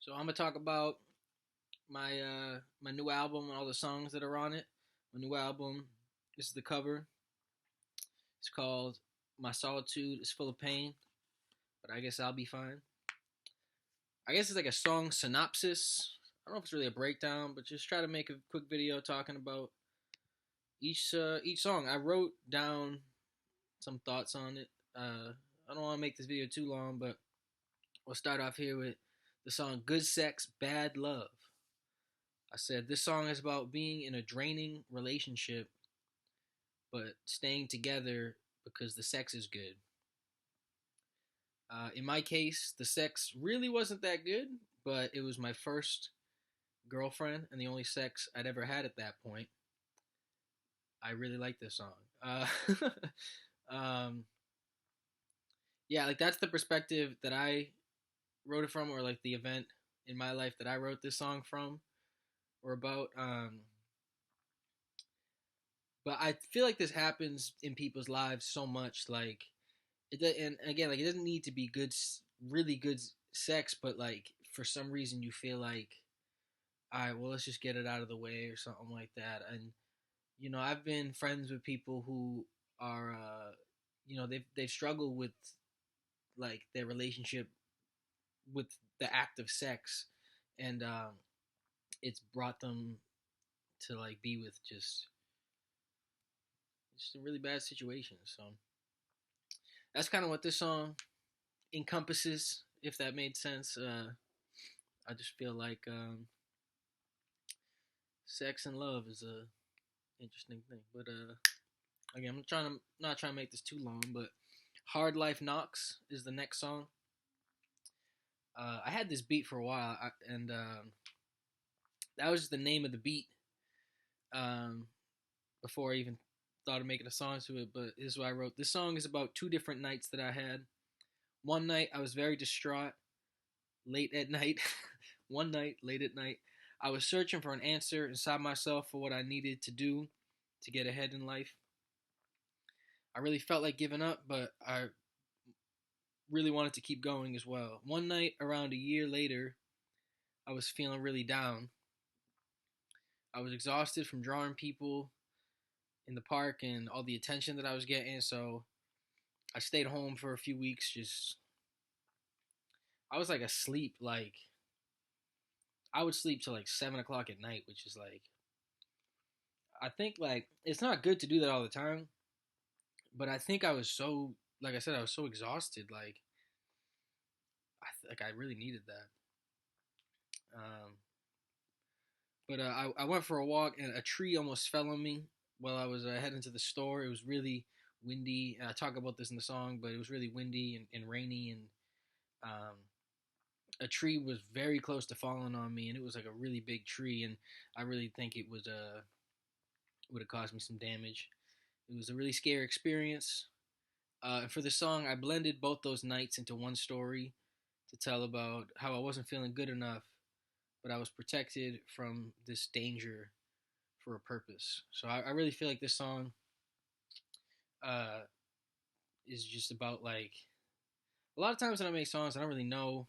So I'm gonna talk about my new album and all the songs that are on it. My new album. This is the cover. It's called "My Solitude is Full of Pain," but I guess I'll be fine. I guess it's like a song synopsis. I don't know if it's really a breakdown, but just try to make a quick video talking about each song. I wrote down some thoughts on it. I don't want to make this video too long, but we'll start off here with the song "Good Sex, Bad Love." I said this song is about being in a draining relationship, but staying together because the sex is good. In my case, the sex really wasn't that good, but it was my first girlfriend and the only sex I'd ever had at that point. I really like this song. Um, yeah, like that's the perspective that I wrote it from, or like the event in my life that I wrote this song from or about. But I feel like this happens in people's lives so much. Like and again, like it doesn't need to be good, really good sex, but like for some reason you feel like, all right, well let's just get it out of the way or something like that. And I've been friends with people who are, they've struggled with like their relationship with the act of sex, and it's brought them to like be with just a really bad situation. So that's kind of what this song encompasses, if that made sense. I just feel like sex and love is a interesting thing. But again, not trying to make this too long. But "Hard Life Knocks" is the next song. I had this beat for a while, and that was just the name of the beat um, before I even thought of making a song to it. But this is what I wrote. This song is about two different nights that I had. One night I was very distraught, late at night. One night, late at night, I was searching for an answer inside myself for what I needed to do to get ahead in life. I really felt like giving up, but I really wanted to keep going as well. One night, around a year later, I was feeling really down. I was exhausted from drawing people in the park and all the attention that I was getting, so I stayed home for a few weeks. I was like asleep, like I would sleep till like 7 o'clock at night, which is like, I think like it's not good to do that all the time, but I think I was so, like I said, I was so exhausted, like I really needed that. Um, but I went for a walk and a tree almost fell on me while I was heading to the store. It was really windy. I talk about this in the song, but it was really windy and rainy, and um, a tree was very close to falling on me, and it was like a really big tree, and I really think it was would have caused me some damage. It was a really scary experience. And for the song, I blended both those nights into one story to tell about how I wasn't feeling good enough, but I was protected from this danger for a purpose. So I really feel like this song uh, is just about like, a lot of times when I make songs, I don't really know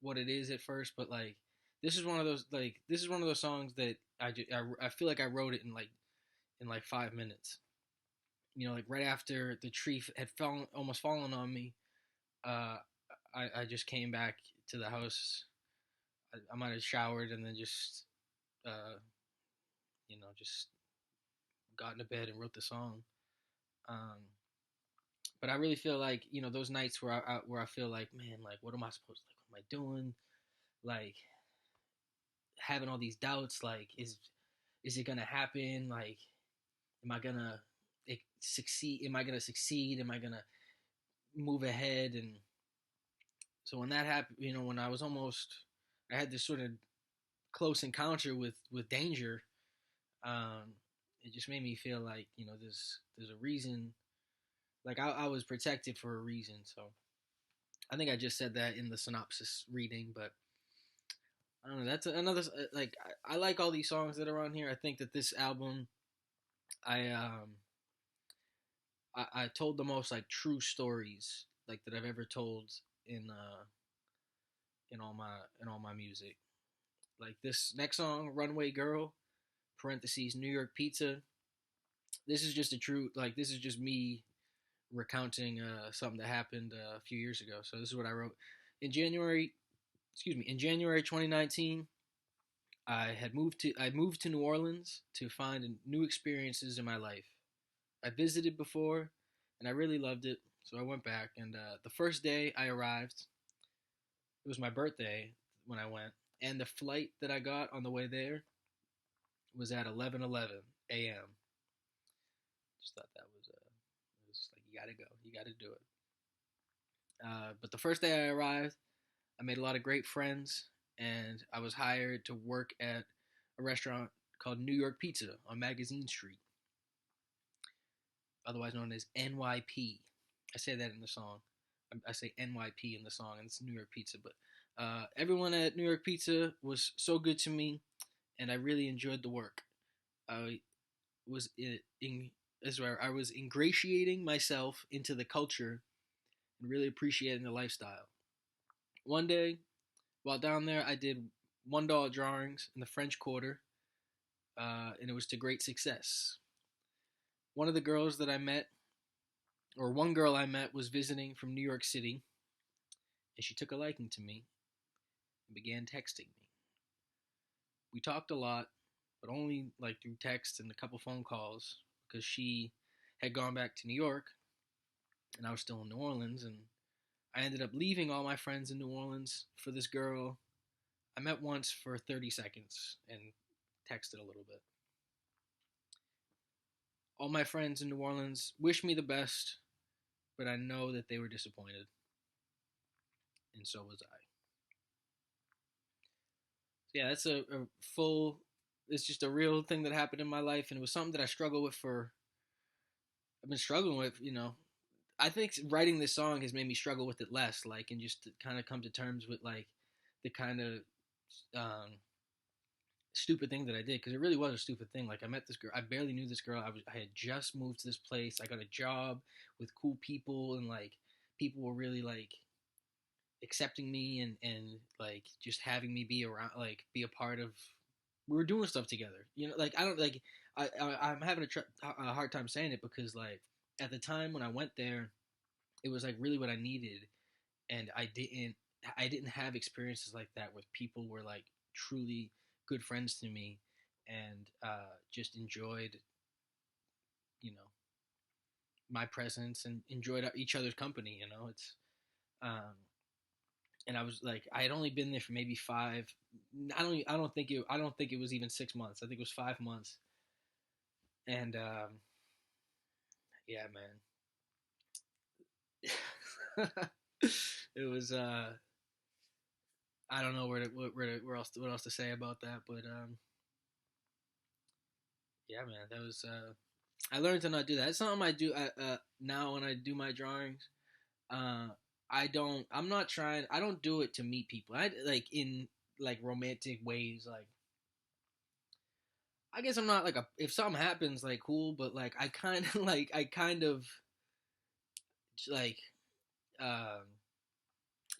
what it is at first, but like this is one of those songs that I feel like I wrote it in like 5 minutes. Like right after the tree had almost fallen on me, uh, I just came back to the house. I might have showered and then uh, just got into bed and wrote the song. Um, but I really feel like those nights where I feel like, man, like what am I supposed to, like, what am I doing? Like having all these doubts, like is it gonna happen? Like, am I gonna succeed? Am I gonna succeed? Am I gonna move ahead? And so when that happened, when I had this sort of close encounter with danger. Um, it just made me feel like there's a reason. Like I was protected for a reason. So I think I just said that in the synopsis reading, but I don't know. That's another, like I like all these songs that are on here. I think that this album, I um I told the most like true stories like that I've ever told in in all my music. Like this next song, Runway Girl, parentheses New York Pizza. This is just a true like this is just me recounting something that happened a few years ago. So this is what I wrote in January. Excuse me. In January 2019, I moved to New Orleans to find new experiences in my life. I visited before, and I really loved it. So I went back, and the first day I arrived, it was my birthday when I went, and the flight that I got on the way there was at 11:11 a.m. Just thought that was it was like you gotta go, you gotta do it. But the first day I arrived, I made a lot of great friends, and I was hired to work at a restaurant called New York Pizza on Magazine Street, otherwise known as NYP. I say that in the song. I say NYP in the song, and it's New York Pizza. But everyone at New York Pizza was so good to me, and I really enjoyed the work. I was in is where I was ingratiating myself into the culture and really appreciating the lifestyle. One day, while down there, I did $1 drawings in the French Quarter, and it was to great success. One of the girls that I met, or one girl I met, was visiting from New York City, and she took a liking to me and began texting me. We talked a lot, but only like through text and a couple phone calls because she had gone back to New York and I was still in New Orleans, and I ended up leaving all my friends in New Orleans for this girl I met once for 30 seconds and texted a little bit. All my friends in New Orleans wish me the best, but I know that they were disappointed, and so was I. Yeah, that's a full. It's just a real thing that happened in my life, and it was something that I struggled with for. I've been struggling with, I think writing this song has made me struggle with it less, like, and just to kind of come to terms with like the kind of um, stupid thing that I did, because it really was a stupid thing. Like I met this girl, I barely knew this girl. I had just moved to this place. I got a job with cool people, and like people were really like accepting me and like just having me be around, like be a part of. We were doing stuff together, Like I don't like I'm having a hard time saying it because like at the time when I went there, it was like really what I needed, and I didn't have experiences like that where people were like truly good friends to me and just enjoyed you know my presence and enjoyed each other's company. It's um, and I was like I had only been there for maybe five. I don't think it was even 6 months. I think it was 5 months, and yeah, man. It was I don't know where else to say about that, but yeah, man, that was I learned to not do that. It's something I do now when I do my drawings. Uh, I'm not trying. I don't do it to meet people. I like in like romantic ways. Like I guess I'm not like a. If something happens, like cool, but like I kind of like um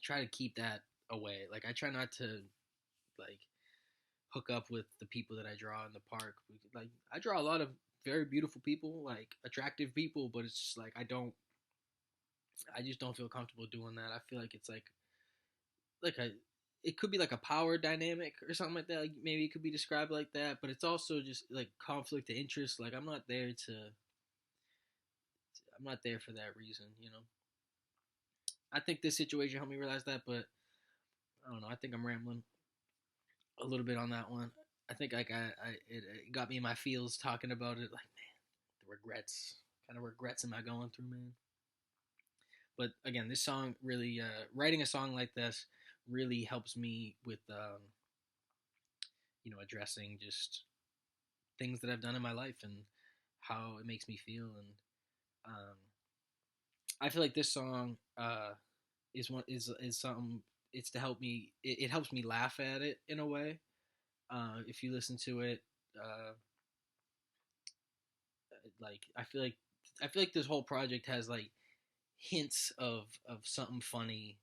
try to keep that away. Like I try not to like hook up with the people that I draw in the park. Like I draw a lot of very beautiful people, like attractive people, but it's just like I just don't feel comfortable doing that. I feel like it's like a it could be like a power dynamic or something like that. Like maybe it could be described like that, but it's also just like conflict of interest. Like I'm not there for that reason. I think this situation helped me realize that, but I don't know. I think I'm rambling a little bit on that one. I think like it got me in my feels talking about it. Like man, the regrets, kind of regrets am I going through, man? But again, this song really, writing a song like this really helps me with, addressing just things that I've done in my life and how it makes me feel. And um, I feel like this song is something. It's to help me. It helps me laugh at it in a way. If you listen to it, uh, like I feel like this whole project has like hints of something funny,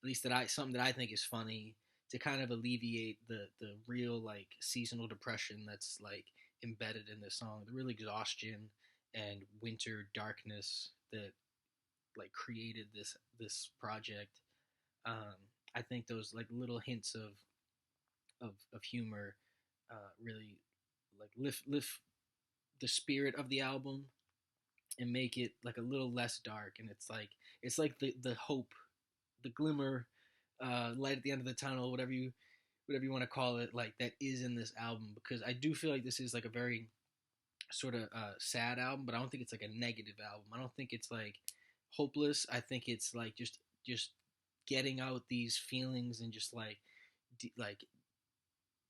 at least something that I think is funny, to kind of alleviate the real like seasonal depression that's like embedded in this song, the real exhaustion and winter darkness that like created this project. Um, I think those like little hints of humor really like lift the spirit of the album and make it like a little less dark. And it's like the hope, the glimmer, light at the end of the tunnel, whatever you want to call it, like that is in this album. Because I do feel like this is like a very sort of sad album, but I don't think it's like a negative album. I don't think it's like hopeless. I think it's like just getting out these feelings and just like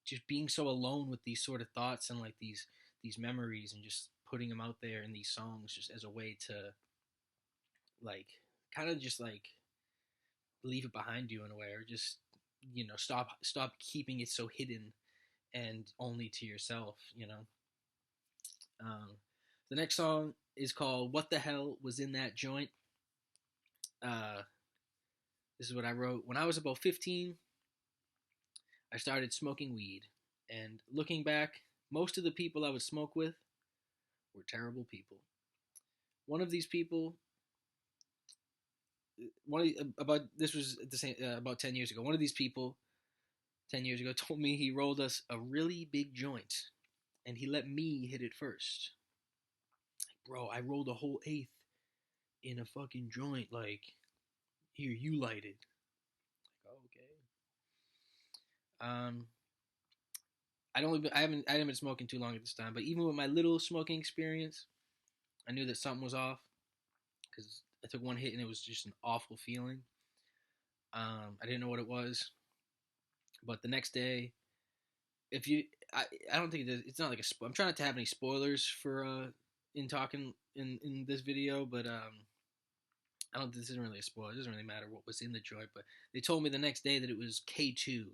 just being so alone with these sort of thoughts and like these memories and just putting them out there in these songs just as a way to like kind of just like leave it behind you in a way, or just stop keeping it so hidden and only to yourself. um, the next song is called "What the Hell Was in That Joint." uh, this is what I wrote. When I was about 15, I started smoking weed, and looking back, most of the people I would smoke with were terrible people. One of these people, about this was the same about 10 years ago. One of these people 10 years ago told me he rolled us a really big joint, and he let me hit it first. Like, bro, I rolled a whole eighth in a fucking joint. Like, here, you light it. Like, oh, okay. I haven't been smoking too long at this time, but even with my little smoking experience, I knew that something was off because I took one hit and it was just an awful feeling. I didn't know what it was, but the next day, if you, I don't think it's not like I'm trying not to have any spoilers for in talking in this video, but I don't. This isn't really a spoiler. It doesn't really matter what was in the joint, but they told me the next day that it was K2,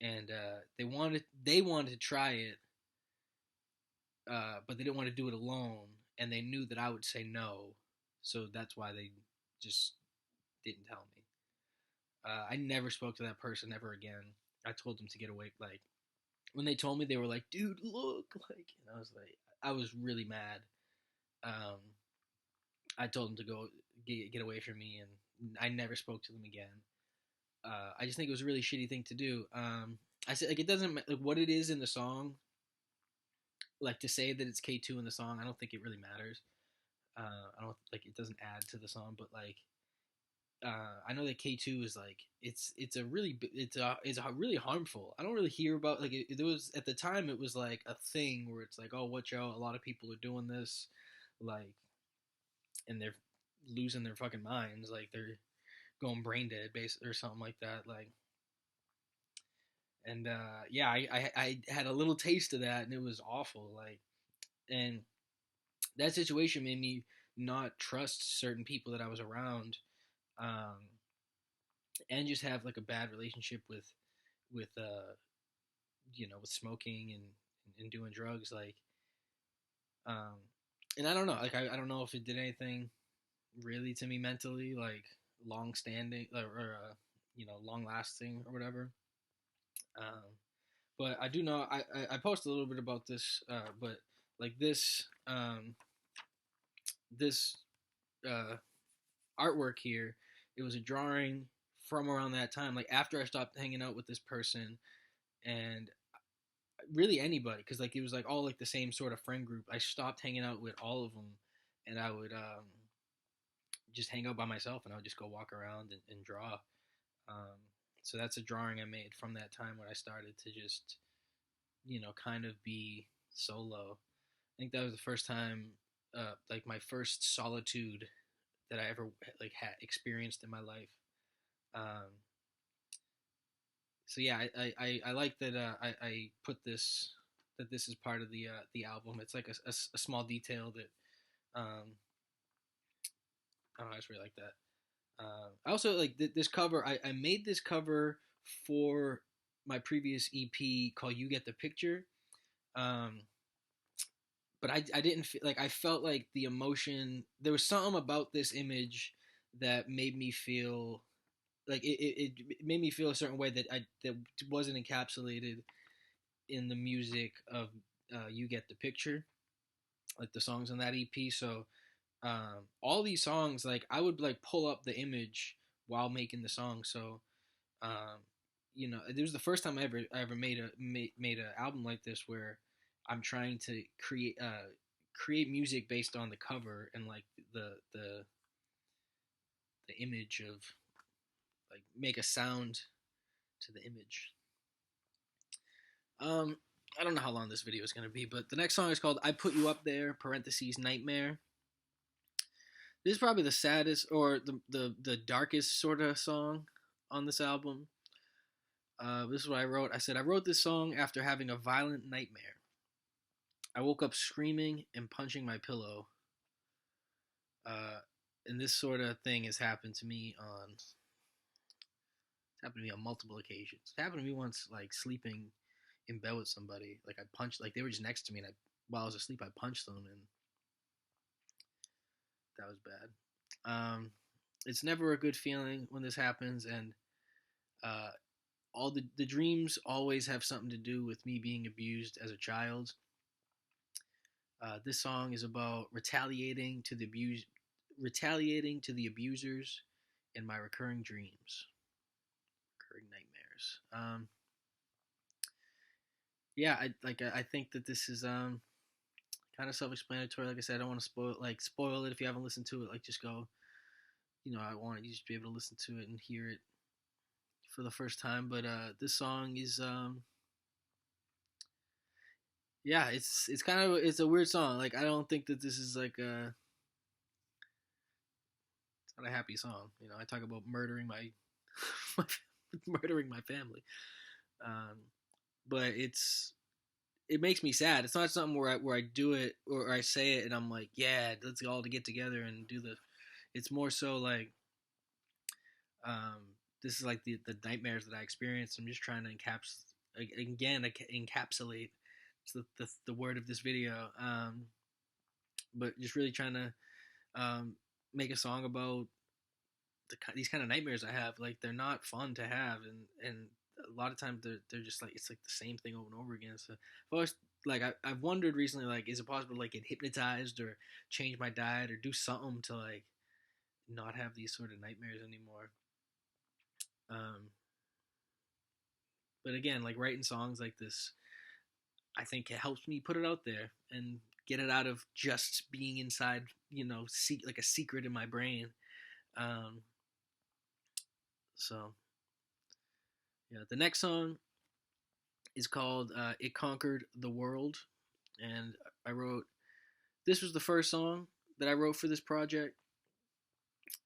and they wanted to try it, but they didn't want to do it alone, and they knew that I would say no, so that's why they just didn't tell me. I never spoke to that person ever again. I told them to get away. Like when they told me, they were like, "Dude, look!" Like, and I was like, I was really mad. Um, I told them to go get away from me, and I never spoke to them again. I just think it was a really shitty thing to do. I said like it doesn't like what it is in the song. Like to say that it's K2 in the song, I don't think it really matters. I don't like it doesn't add to the song, but like I know that K2 is like it's a really harmful. I don't really hear about like it was at the time it was like a thing where it's like, oh, watch out, a lot of people are doing this, like, and they're losing their fucking minds, like they're going brain dead, or something like that, like. And yeah, I had a little taste of that, and it was awful, like, and that situation made me not trust certain people that I was around. Um, and just have like a bad relationship with with smoking and doing drugs, like, um and I don't know, like I don't know if it did anything really to me mentally, like long standing or long lasting or whatever. um but I do know I posted a little bit about this, but like this uh artwork here, it was a drawing from around that time, like after I stopped hanging out with this person, and really anybody, because like it was like all like the same sort of friend group. I stopped hanging out with all of them, and I would just hang out by myself, and I would just go walk around and draw. Um, so that's a drawing I made from that time when I started to just kind of be solo. I think that was the first time, like my first solitude that I ever like had experienced in my life. Um, so yeah, I like that I put this that this is part of the album. It's like a small detail that I don't know, I just really like that. I also like this cover. I made this cover for my previous EP called "You Get the Picture," um, but I didn't feel like I felt like the emotion. There was something about this image that made me feel like it made me feel a certain way that wasn't encapsulated in the music of You Get the Picture, like the songs on that EP. So all these songs, like I would like pull up the image while making the song. So um, it was the first time I ever made an album like this where I'm trying to create music based on the cover and like the image of like make a sound to the image. Um, I don't know how long this video is gonna be, but the next song is called "I Put You Up There" (parentheses Nightmare). This is probably the saddest or the darkest sort of song on this album. This is what I wrote. I said, I wrote this song after having a violent nightmare. I woke up screaming and punching my pillow. Uh, and this sort of thing has happened to me on. It's happened to me on multiple occasions. It happened to me once, like sleeping in bed with somebody. Like I punched, like they were just next to me, and while I was asleep, I punched them, and that was bad. It's never a good feeling when this happens, and uh, all the dreams always have something to do with me being abused as a child. This song is about retaliating to the abusers in my recurring dreams, recurring nightmares. Yeah, I think that this is kind of self-explanatory. Like I said, I don't want to spoil it if you haven't listened to it. Like just go, I want you to be able to listen to it and hear it for the first time. But this song is yeah, it's kind of it's a weird song. Like I don't think that this is like a it's not a happy song. I talk about murdering my murdering my family. Um, but it makes me sad. It's not something where I do it or I say it and I'm like, yeah, let's all to get together and do the. It's more so like, um, this is like the nightmares that I experienced. I'm just trying to encapsulate. It's the word of this video. But just really trying to make a song about these kind of nightmares I have. Like they're not fun to have, and a lot of times they're just like it's like the same thing over and over again. So I've always like I've wondered recently, like, is it possible to like get hypnotized or change my diet or do something to like not have these sort of nightmares anymore. Um, but again, like writing songs like this, I think it helps me put it out there and get it out of just being inside, like a secret in my brain. Um, so yeah, the next song is called "It Conquered the World," and I wrote. This was the first song that I wrote for this project,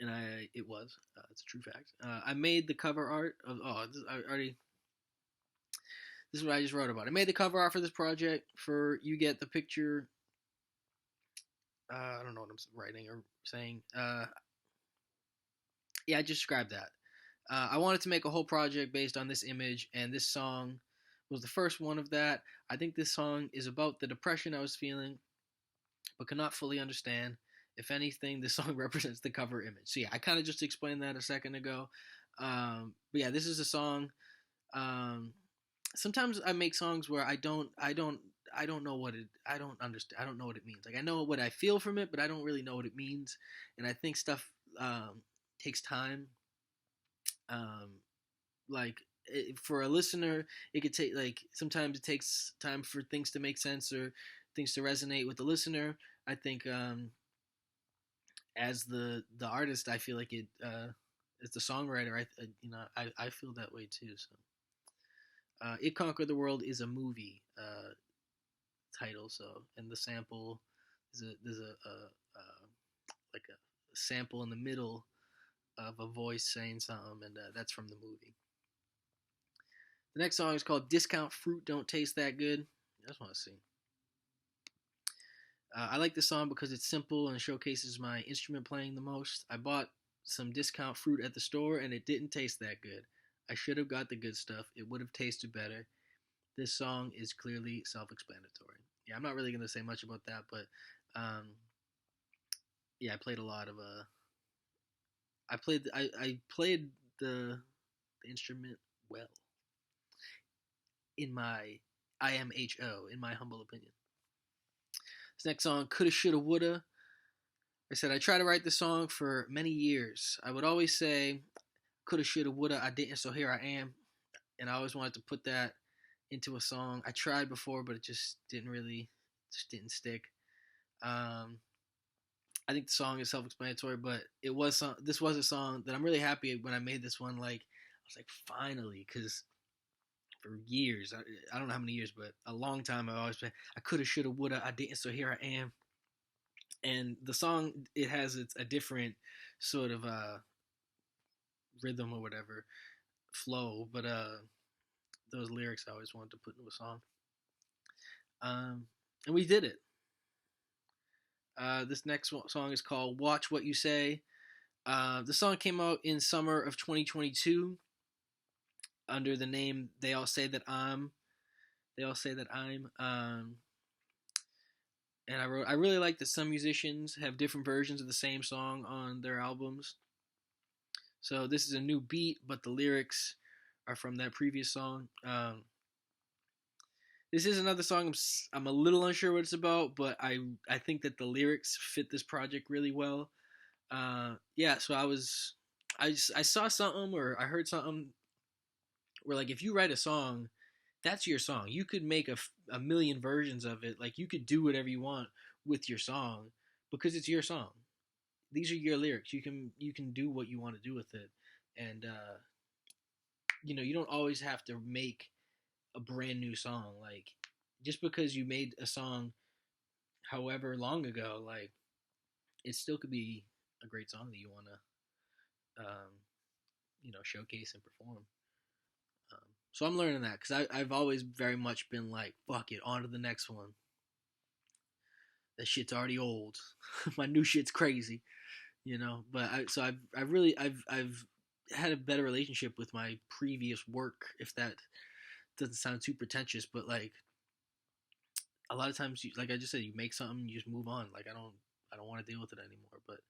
and it was. It's a true fact. I made the cover art of. I already. This is what I just wrote about. I made the cover art for this project for You Get the Picture. I don't know what I'm writing or saying. Yeah, I just described that. I wanted to make a whole project based on this image, and this song was the first one of that. I think this song is about the depression I was feeling, but could not fully understand. If anything, this song represents the cover image. So yeah, I kind of just explained that a second ago. But yeah, this is a song. Um, Sometimes I make songs where I don't know what I don't understand. I don't know what it means. Like I know what I feel from it, but I don't really know what it means. And I think stuff takes time. Um, for a listener, it could take like sometimes it takes time for things to make sense or things to resonate with the listener. I think as the artist, I feel like it as the songwriter, I feel that way too. So, "It Conquered the World" is a movie title. So, and the sample there's a like a sample in the middle of a voice saying something, and that's from the movie. The next song is called "Discount Fruit Don't Taste That Good." I just want to see. I like this song because it's simple and showcases my instrument playing the most. I bought some discount fruit at the store and it didn't taste that good. I should have got the good stuff. It would have tasted better. This song is clearly self-explanatory. Yeah, I'm not really gonna say much about that, but yeah, I played a lot of I played the instrument well. In my IMHO, in my humble opinion. This next song, Coulda, Shoulda, Woulda. I said I tried to write this song for many years. I would always say, coulda, shoulda, woulda, I didn't, so here I am. And I always wanted to put that into a song. I tried before, but it just didn't stick. I think the song is self-explanatory, but this was a song that I'm really happy when I made this one. Like I was like, finally, because for years, I don't know how many years, but a long time, I've always been, I coulda, shoulda, woulda, I didn't, so here I am. And the song, it has a different sort of rhythm or whatever flow, but those lyrics I always wanted to put into a song. And we did it. This next song is called "Watch What You Say." The song came out in summer of 2022 under the name "They All Say That I'm." They all say that I'm. And I wrote. I really like that some musicians have different versions of the same song on their albums. So this is a new beat, but the lyrics are from that previous song. This is another song I'm a little unsure what it's about, but I think that the lyrics fit this project really well. Yeah, so I saw something or I heard something where like if you write a song, that's your song. You could make a million versions of it. Like you could do whatever you want with your song because it's your song. These are your lyrics. You can do what you want to do with it, and you don't always have to make a brand new song. Like just because you made a song however long ago, like it still could be a great song that you want to showcase and perform. So I'm learning that because I've always very much been like, fuck it, on to the next one. That shit's already old. My new shit's crazy, But I've had a better relationship with my previous work, if that doesn't sound too pretentious, but like a lot of times, like I just said, you make something, you just move on. Like I don't want to deal with it anymore. But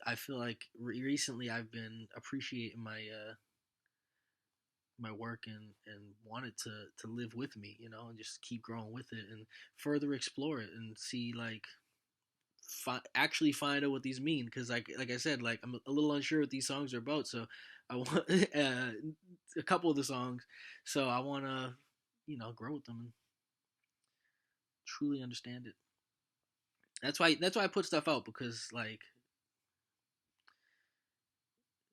I feel like recently I've been appreciating my work and want it to live with me, and just keep growing with it and further explore it and see like actually find out what these mean because like I said, like I'm a little unsure what these songs are about, so I want a couple of the songs, so I want to grow with them and truly understand it. That's why I put stuff out because like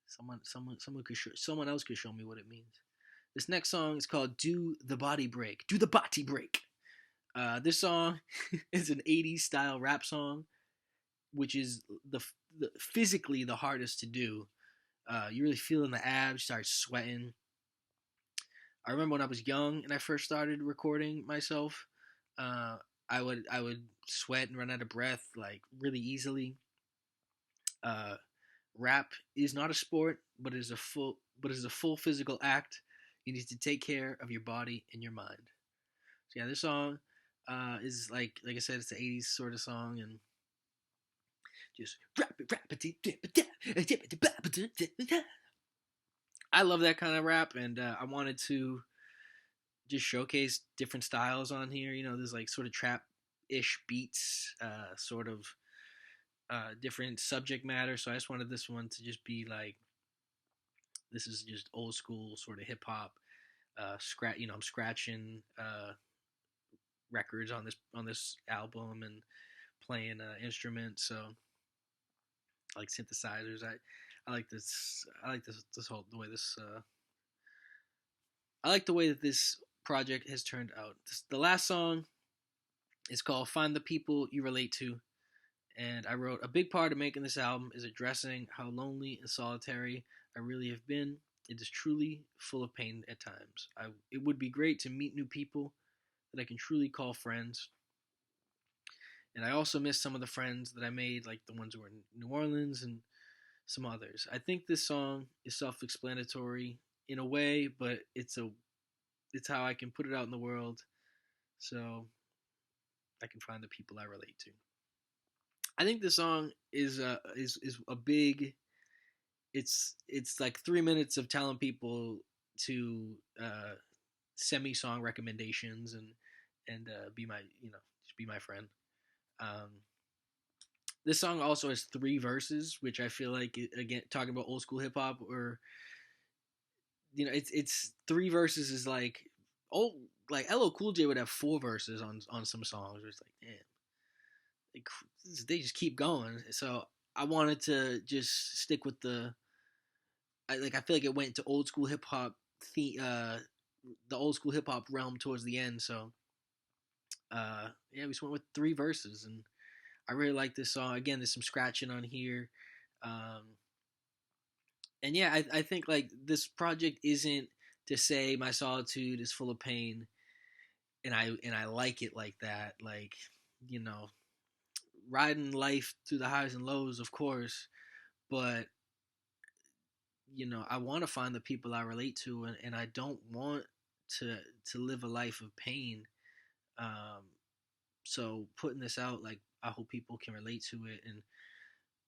someone else could show me what it means. This next song is called "Do the Body Break." Do the body break. This song is an '80s style rap song, which is the physically the hardest to do. You really feel in the abs, start sweating. I remember when I was young and I first started recording myself, uh, I would sweat and run out of breath like really easily. Uh, Rap is not a sport, but is a full physical act. You need to take care of your body and your mind. So yeah, this song is like I said, it's the '80s sort of song, and just rap it, rap it. I love that kind of rap, and I wanted to just showcase different styles on here. There's like sort of trap ish beats, sort of different subject matter. So I just wanted this one to just be like, this is just old school sort of hip hop. I'm scratching records on this album and playing instruments. So like synthesizers. I like this. I like this whole the way this. I like the way that this project has turned out. The last song is called "Find the People You Relate to," and I wrote a big part of making this album is addressing how lonely and solitary I really have been. It is truly full of pain at times. It would be great to meet new people that I can truly call friends. And I also miss some of the friends that I made, like the ones who were in New Orleans and some others. I think this song is self-explanatory in a way, but it's how I can put it out in the world, so I can find the people I relate to. I think this song is a big it's like 3 minutes of telling people to send me song recommendations and be my just be my friend. Um, this song also has three verses, which I feel like again talking about old school hip hop or it's three verses is oh like LL Cool J would have four verses on some songs. It's like damn, like, they just keep going. So I wanted to just stick with I feel like it went to old school hip hop the old school hip hop realm towards the end. So yeah, we just went with three verses, and I really like this song. Again, there's some scratching on here, um, and yeah, I think like this project isn't to say my solitude is full of pain, and I like it like that. Like you know, riding life through the highs and lows, of course, but I want to find the people I relate to, and I don't want to to live a life of pain. Um, so putting this out, like I hope people can relate to it, and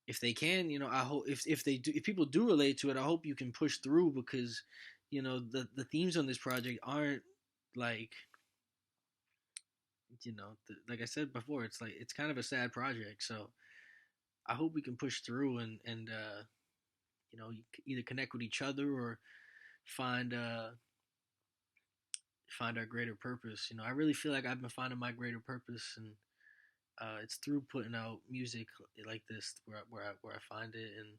if they can, I hope if they do, if people do relate to it, I hope you can push through because the themes on this project aren't like like I said before, it's like it's kind of a sad project. So I hope we can push through and either connect with each other or find find our greater purpose. I really feel like I've been finding my greater purpose, and it's through putting out music like this where I find it, and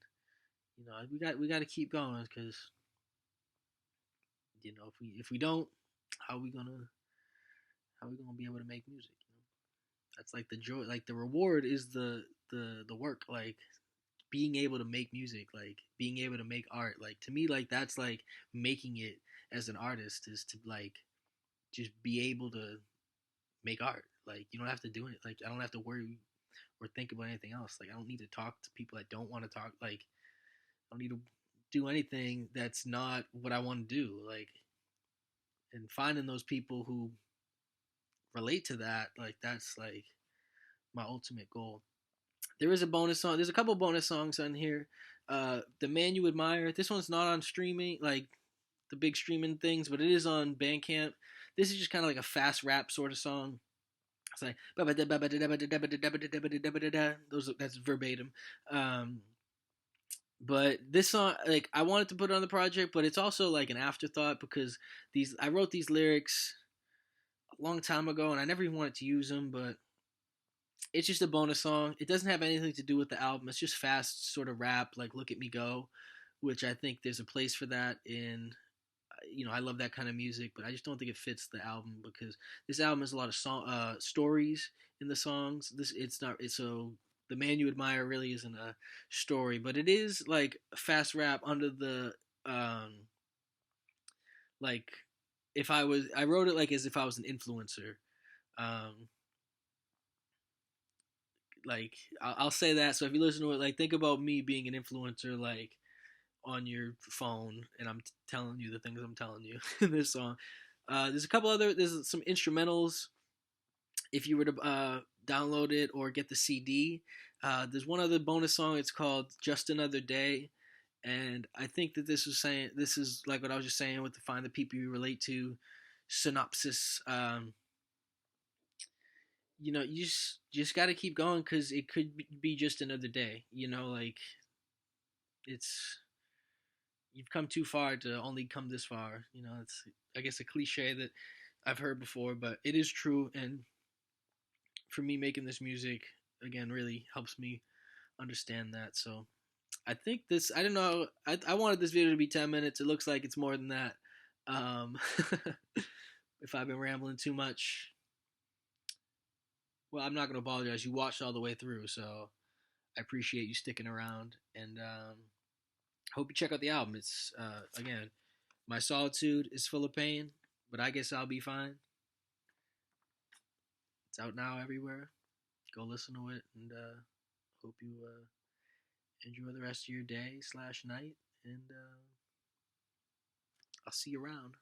we got to keep going because if we don't, how are we gonna how are we gonna be able to make music? That's like the joy, like the reward is the work, like being able to make music, like being able to make art. Like to me, like that's like making it as an artist is to like just be able to make art. Like you don't have to do it. Like I don't have to worry or think about anything else. Like I don't need to talk to people I don't want to talk. Like I don't need to do anything that's not what I want to do. Like and finding those people who relate to that, like that's like my ultimate goal. There is a bonus song. There's a couple bonus songs on here. The Man You Admire. This one's not on streaming, like the big streaming things, but it is on Bandcamp. This is just kind of like a fast rap sort of song. It's like those. That's verbatim. Um, but this song, like, I wanted to put it on the project, but it's also like an afterthought because these I wrote these lyrics a long time ago, and I never even wanted to use them, but it's just a bonus song. It doesn't have anything to do with the album. It's just fast sort of rap, like "Look at Me Go," which I think there's a place for that in I love that kind of music, but I just don't think it fits the album because this album has a lot of stories in the songs. This it's not it's so The Man You Admire really isn't a story, but it is like fast rap under the um like if I wrote it like as if I was an influencer. Um like I'll say that. So if you listen to it, like think about me being an influencer, like on your phone, and I'm telling you the things I'm telling you in this song. There's some instrumentals if you were to download it or get the CD. There's one other bonus song. It's called Just Another Day. And I think that this is like what I was just saying with the find the people you relate to synopsis. You just got to keep going because it could be just another day. Like it's you've come too far to only come this far. It's I guess a cliche that I've heard before, but it is true. And for me, making this music again really helps me understand that. So I think this. I don't know. I wanted this video to be 10 minutes. It looks like it's more than that. Um, if I've been rambling too much, well, I'm not gonna apologize. You watched all the way through, so I appreciate you sticking around, and hope you check out the album. It's again, my solitude is full of pain, but I guess I'll be fine. It's out now everywhere. Go listen to it, and hope you enjoy the rest of your day slash night, and I'll see you around.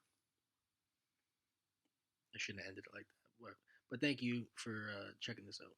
I shouldn't have ended it like that, but thank you for checking this out.